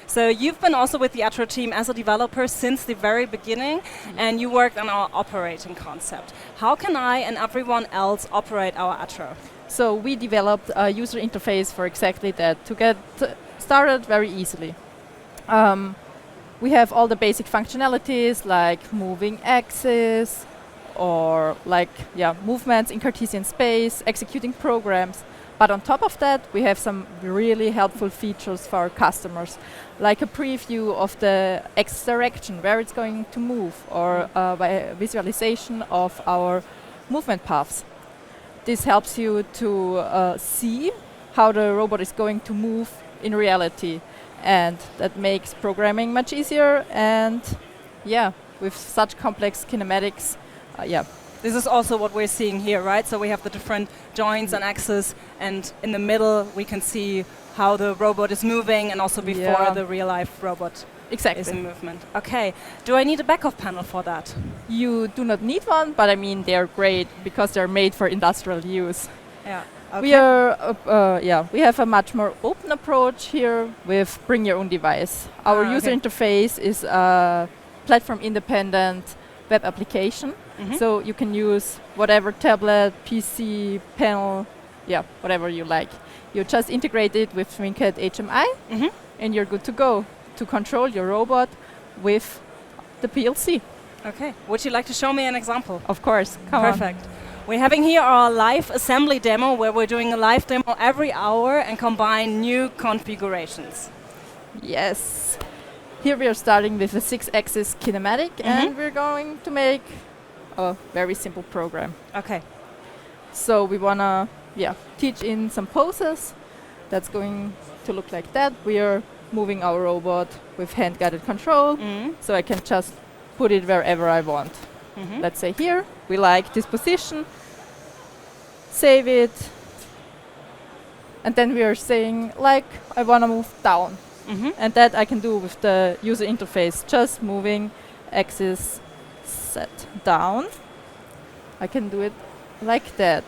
So you've been also with the Atro team as a developer since the very beginning, and you worked on our operating concept. How can I and everyone else operate our Atro? So we developed a user interface for exactly that, to get started very easily. We have all the basic functionalities like moving axes or movements in Cartesian space, executing programs. But on top of that, we have some really helpful features for our customers, like a preview of the X direction, where it's going to move, or visualization of our movement paths. This helps you to see how the robot is going to move in reality, and that makes programming much easier. And with such complex kinematics, This is also what we're seeing here, right? So we have the different joints and axes, and in the middle we can see how the robot is moving, and also before the real-life robot is in movement. Okay. Do I need a backup panel for that? You do not need one, but I mean they're great because they're made for industrial use. Yeah. Okay. We have a much more open approach here with Bring Your Own Device. Our user interface is a platform-independent web application. So you can use whatever tablet, PC, panel, whatever you like. You just integrate it with TwinCAD HMI, and you're good to go to control your robot with the PLC. Okay. Would you like to show me an example? Of course. Come on. Perfect. We're having here our live assembly demo, where we're doing a live demo every hour and combine new configurations. Yes. Here we are starting with a 6-axis kinematic, and we're going to make a very simple program. Okay. So we want to teach in some poses. That's going to look like that. We are moving our robot with hand-guided control, so I can just put it wherever I want. Let's say here, we like this position, save it, and then we are saying, like, I want to move down. And that I can do with the user interface, just moving axis set down. I can do it like that.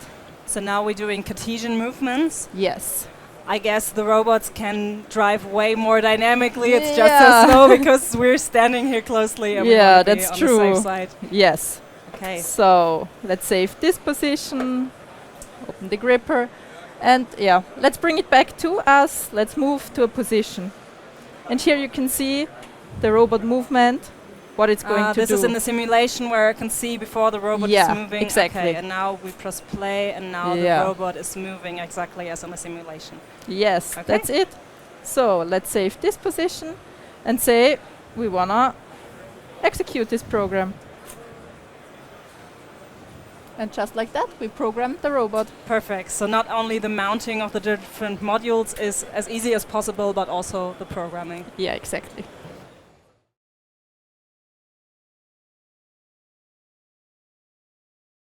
So now we're doing Cartesian movements. Yes. I guess the robots can drive way more dynamically. It's just so slow because we're standing here closely. And that's on true. The safe side. Yes. Okay. So let's save this position, open the gripper, and let's bring it back to us. Let's move to a position. And here you can see the robot movement, what it's going to do. This is in the simulation where I can see before the robot is moving. Exactly. Okay, and now we press play, and now the robot is moving exactly as in the simulation. Yes, that's it. So let's save this position and say we want to execute this program. And just like that, we programmed the robot. Perfect. So not only the mounting of the different modules is as easy as possible, but also the programming. Yeah, exactly.